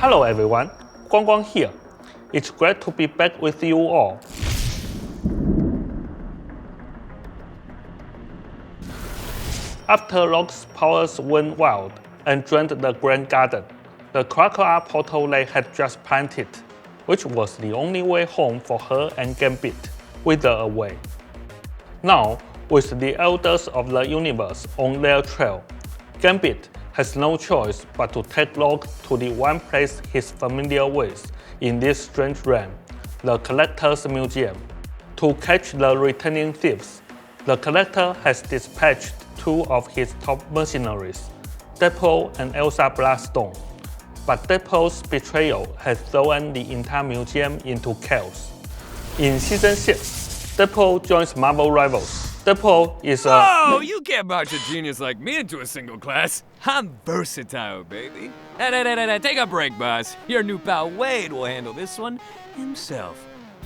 Hello everyone, Guang here. It's great to be back with you all. After Locke's powers went wild and drained the Grand Garden, the Crocodile portal they had just planted, which was the only way home for her and Gambit, withered away. Now, with the Elders of the Universe on their trail, Gambit has no choice but to take Locke to the one place he's familiar with in this strange realm, the Collector's Museum. To catch the returning thieves, the Collector has dispatched two of his top mercenaries, Deadpool and Elsa Bloodstone. But Deadpool's betrayal has thrown the entire museum into chaos. In Season 6, Deadpool joins Marvel Rivals. Deadpool is a— Oh, you can't march a genius like me into a single class. I'm versatile, baby. Hey, take a break, boss. Your new pal Wade will handle this one himself.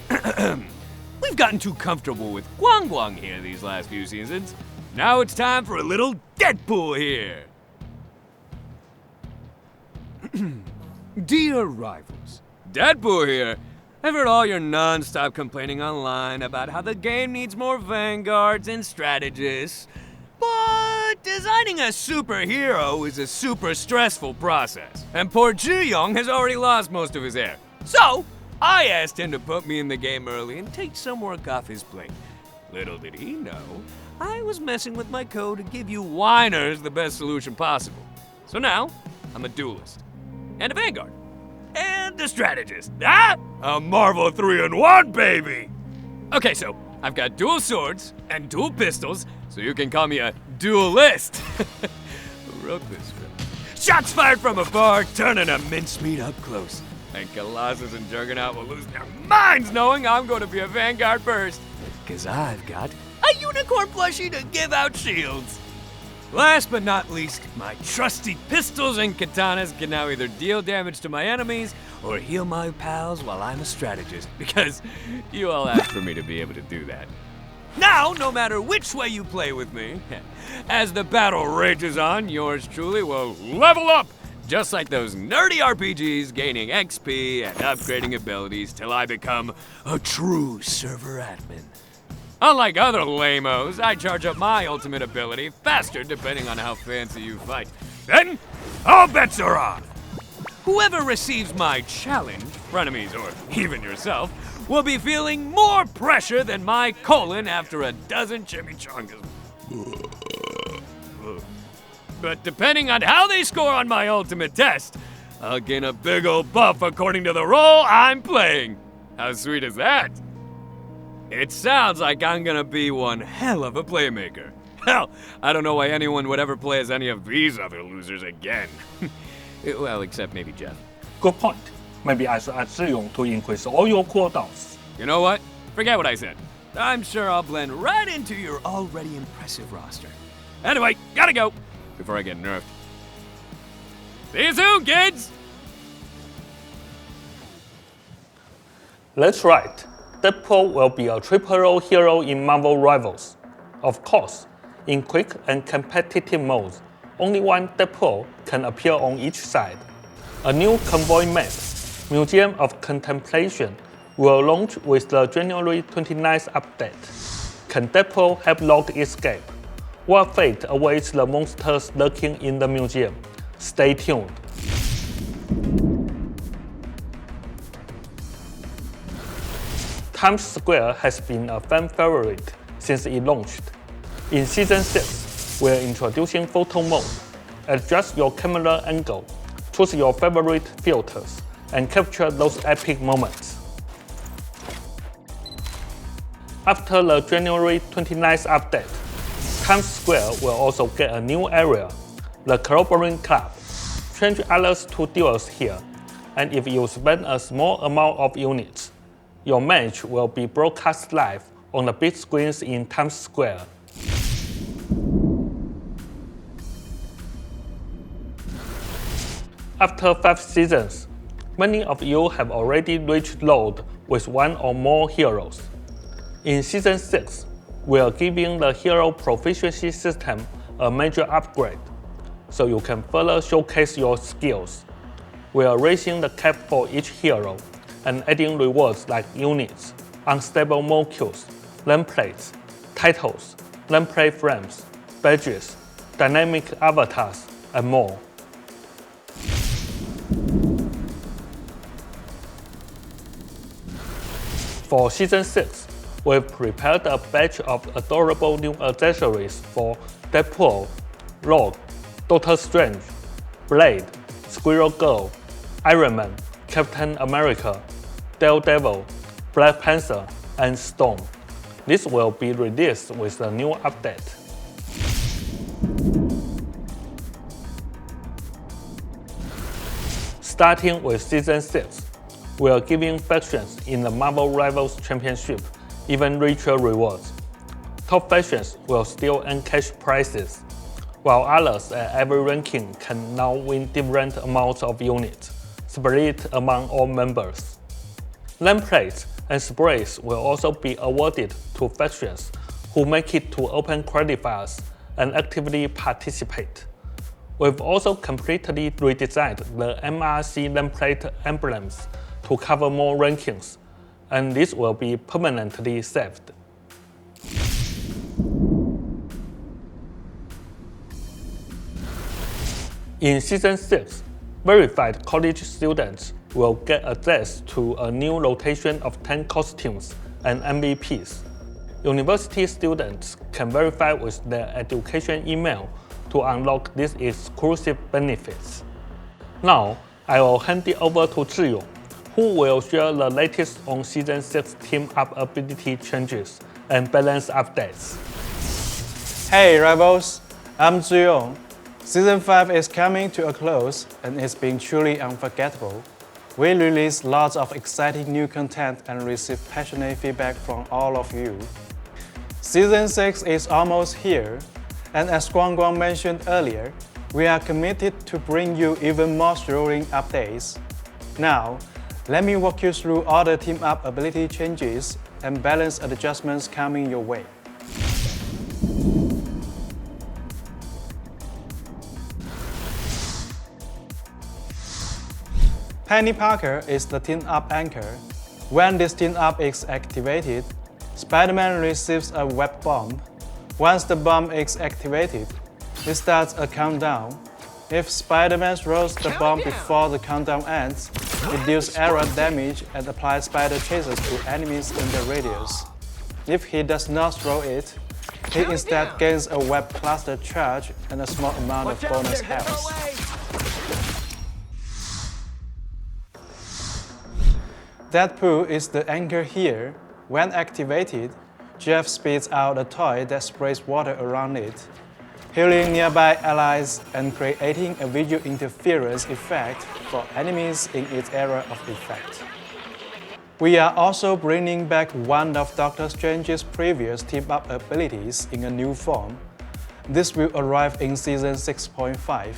We've gotten too comfortable with Guang here these last few seasons. Now it's time for a little Deadpool here. Dear rivals, Deadpool here. I've heard all your non-stop complaining online about how the game needs more vanguards and strategists. But designing a superhero is a super stressful process, and poor Ji-Young has already lost most of his hair. So, I asked him to put me in the game early and take some work off his plate. Little did he know, I was messing with my code to give you whiners the best solution possible. So now, I'm a duelist, and a vanguard, and a strategist. A Marvel 3-in-1, baby! Okay, so I've got dual swords and dual pistols, so you can call me a duelist. Who wrote this script? Shots fired from afar, turning a mincemeat up close. And Colossus and Juggernaut will lose their minds knowing I'm going to be a vanguard first. Cause I've got a unicorn plushie to give out shields. Last but not least, my trusty pistols and katanas can now either deal damage to my enemies or heal my pals while I'm a strategist, because you all asked for me to be able to do that. Now, no matter which way you play with me, as the battle rages on, yours truly will level up, just like those nerdy RPGs, gaining XP and upgrading abilities till I become a true server admin. Unlike other lamos, I charge up my ultimate ability faster depending on how fancy you fight. Then, all bets are on! Whoever receives my challenge, frenemies or even yourself, will be feeling more pressure than my colon after a dozen chimichangas. But depending on how they score on my ultimate test, I'll gain a big ol' buff according to the role I'm playing. How sweet is that? It sounds like I'm gonna be one hell of a playmaker. Hell, I don't know why anyone would ever play as any of these other losers again. Well, except maybe Jeff. Good point. Maybe I should add Zhiyong to increase all your cooldowns. You know what? Forget what I said. I'm sure I'll blend right into your already impressive roster. Anyway, gotta go before I get nerfed. See you soon, kids! That's right. Deadpool will be a triple role hero in Marvel Rivals. Of course, in quick and competitive modes, only one Deadpool can appear on each side. A new convoy map, Museum of Contemplation, will launch with the January 29th update. Can Deadpool help Locke escape? What fate awaits the monsters lurking in the museum? Stay tuned. Times Square has been a fan favorite since it launched. In Season 6, we're introducing photo mode. Adjust your camera angle, choose your favorite filters, and capture those epic moments. After the January 29th update, Times Square will also get a new area, the Clobbering Club. Change others to duels here, and if you spend a small amount of units, your match will be broadcast live on the big screens in Times Square. After 5 seasons, many of you have already reached load with one or more heroes. In Season 6, we are giving the hero proficiency system a major upgrade, so you can further showcase your skills. We are raising the cap for each hero and adding rewards like units, unstable molecules, nameplates, titles, nameplate frames, badges, dynamic avatars, and more. For Season 6, we've prepared a batch of adorable new accessories for Deadpool, Rogue, Doctor Strange, Blade, Squirrel Girl, Iron Man, Captain America, Daredevil, Black Panther, and Storm. This will be released with a new update. Starting with Season 6, we are giving factions in the Marvel Rivals Championship even richer rewards. Top factions will still earn cash prizes, while others at every ranking can now win different amounts of units, split among all members. Nameplates and sprays will also be awarded to factions who make it to open qualifiers and actively participate. We've also completely redesigned the MRC nameplate emblems to cover more rankings, and this will be permanently saved. In Season 6, verified college students will get access to a new rotation of 10 costumes and MVPs. University students can verify with their education email to unlock these exclusive benefits. Now, I will hand it over to Zhiyong, who will share the latest on Season 6 team-up ability changes and balance updates. Hey Rivals, I'm Zhiyong. Season 5 is coming to a close and it's been truly unforgettable. We released lots of exciting new content and received passionate feedback from all of you. Season 6 is almost here, and as Guang mentioned earlier, we are committed to bring you even more thrilling updates. Now, let me walk you through all the team-up ability changes and balance adjustments coming your way. Penny Parker is the team-up anchor. When this team-up is activated, Spider-Man receives a web bomb. Once the bomb is activated, it starts a countdown. If Spider-Man throws the bomb before the countdown ends, it deals area damage and applies spider chases to enemies in the radius. If he does not throw it, he instead gains a web cluster charge and a small amount of bonus health. Deadpool is the anchor here. When activated, Jeff spits out a toy that sprays water around it, healing nearby allies and creating a visual interference effect for enemies in its area of effect. We are also bringing back one of Doctor Strange's previous team-up abilities in a new form. This will arrive in Season 6.5.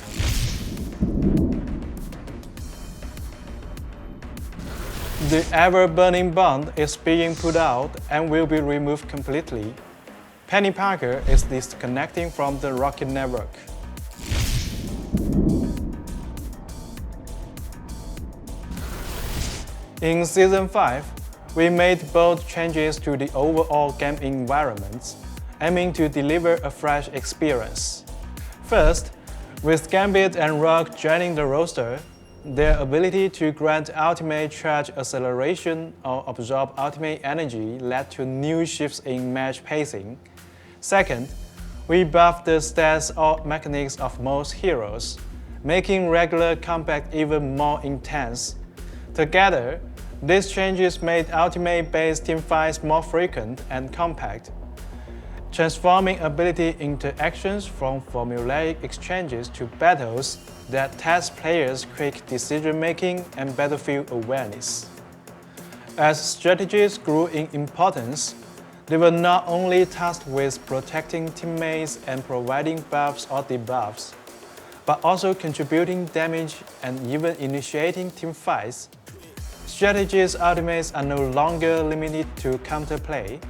The ever-burning bond is being put out and will be removed completely. Penny Parker is disconnecting from the Rocket Network. In Season 5, we made bold changes to the overall game environments, aiming to deliver a fresh experience. First, with Gambit and Rogue joining the roster, their ability to grant ultimate charge acceleration or absorb ultimate energy led to new shifts in match pacing. Second, we buffed the stats or mechanics of most heroes, making regular combat even more intense. Together, these changes made ultimate-based teamfights more frequent and compact, transforming ability interactions from formulaic exchanges to battles that test players' quick decision-making and battlefield awareness. As strategies grew in importance, they were not only tasked with protecting teammates and providing buffs or debuffs, but also contributing damage and even initiating teamfights. Strategies' ultimates are no longer limited to counterplay.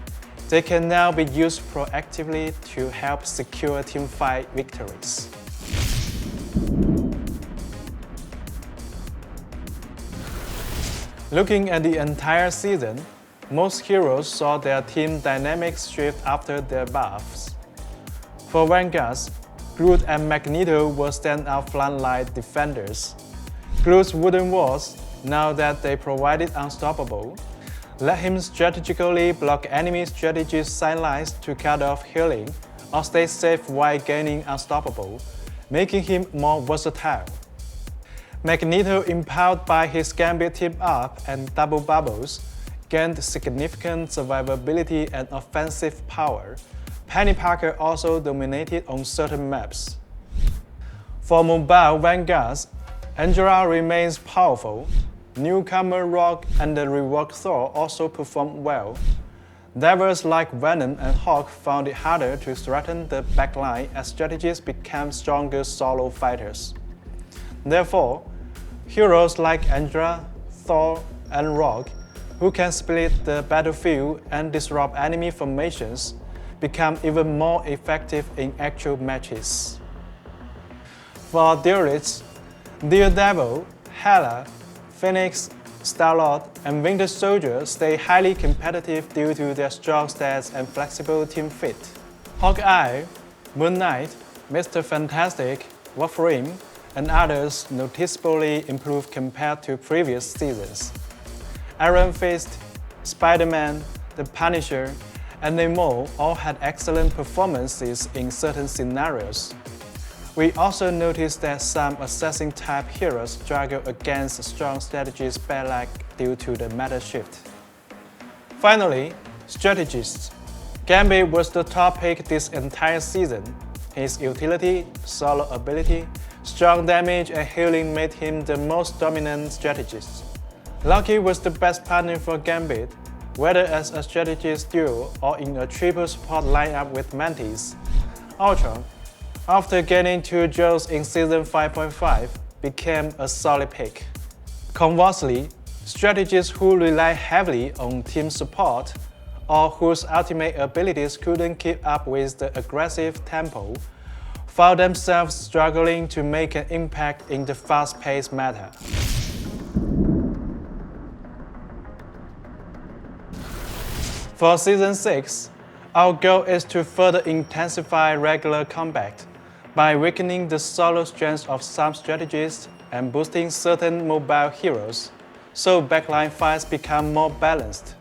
They can now be used proactively to help secure teamfight victories. Looking at the entire season, most heroes saw their team dynamics shift after their buffs. For Vanguards, Groot and Magneto were standout frontline defenders. Groot's wooden walls, now that they provided unstoppable, let him strategically block enemy strategies sidelines to cut off healing or stay safe while gaining unstoppable, making him more versatile. Magneto, empowered by his Gambit team-up and double bubbles, gained significant survivability and offensive power. Penny Parker also dominated on certain maps. For mobile Vanguards, Angela remains powerful. Newcomer Rogue and the reworked Thor also performed well. Devils like Venom and Hawk found it harder to threaten the backline as strategists became stronger solo fighters. Therefore, heroes like Angela, Thor, and Rogue, who can split the battlefield and disrupt enemy formations, become even more effective in actual matches. For duelists, Daredevil, Hela, Phoenix, Star-Lord, and Winter Soldier stay highly competitive due to their strong stats and flexible team fit. Hawkeye, Moon Knight, Mr. Fantastic, Wolverine, and others noticeably improved compared to previous seasons. Iron Fist, Spider-Man, The Punisher, and Namor all had excellent performances in certain scenarios. We also noticed that some assassin-type heroes struggle against strong strategies backline due to the meta shift. Finally, strategists. Gambit was the top pick this entire season. His utility, solo ability, strong damage, and healing made him the most dominant strategist. Loki was the best partner for Gambit, whether as a strategist duo or in a triple support lineup with Mantis. Ultron, after gaining 2 jewels in Season 5.5, became a solid pick. Conversely, strategists who rely heavily on team support or whose ultimate abilities couldn't keep up with the aggressive tempo found themselves struggling to make an impact in the fast-paced meta. For Season 6, our goal is to further intensify regular combat by weakening the solo strengths of some strategists and boosting certain mobile heroes, so backline fights become more balanced.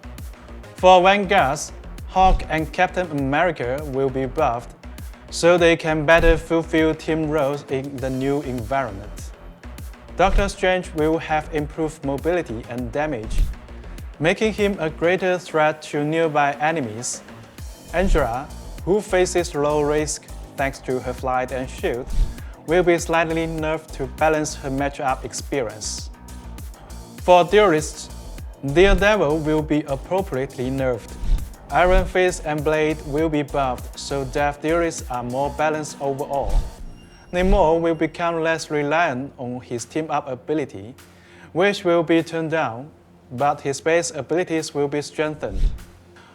For Vanguards, Hawk and Captain America will be buffed, so they can better fulfill team roles in the new environment. Doctor Strange will have improved mobility and damage, making him a greater threat to nearby enemies. Angela, who faces low risk thanks to her flight and shield, will be slightly nerfed to balance her matchup experience. For duelists, Daredevil will be appropriately nerfed. Iron Fist and Blade will be buffed so death duelists are more balanced overall. Namor will become less reliant on his team-up ability, which will be turned down, but his base abilities will be strengthened.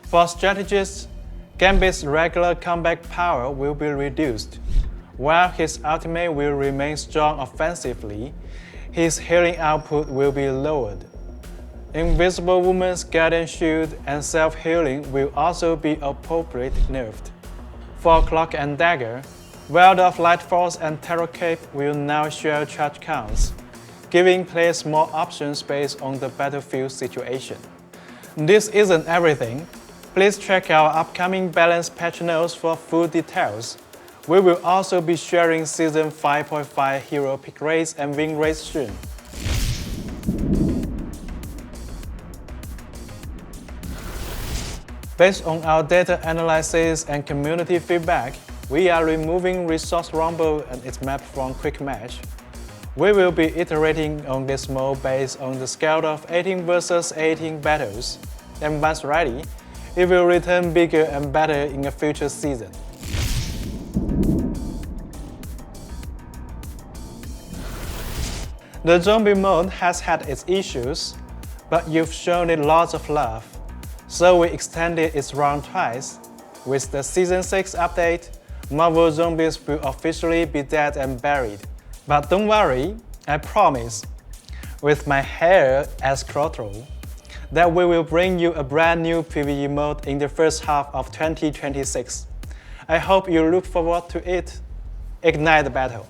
For strategists, Gambit's regular combat power will be reduced. While his ultimate will remain strong offensively, his healing output will be lowered. Invisible Woman's Guardian Shield and self-healing will also be appropriately nerfed. For Cloak and Dagger, World of Light Force and Terror Cape will now share charge counts, giving players more options based on the battlefield situation. This isn't everything. Please check our upcoming balance patch notes for full details. We will also be sharing Season 5.5 hero pick rates and win rates soon. Based on our data analysis and community feedback, we are removing Resource Rumble and its map from Quick Match. We will be iterating on this mode based on the scale of 18 vs 18 battles, and once ready, it will return bigger and better in a future season. The zombie mode has had its issues, but you've shown it lots of love, so we extended its run twice. With the Season 6 update, Marvel Zombies will officially be dead and buried. But don't worry, I promise. with my hair as throttle, that we will bring you a brand new PvE mode in the first half of 2026. I hope you look forward to it. Ignite the battle!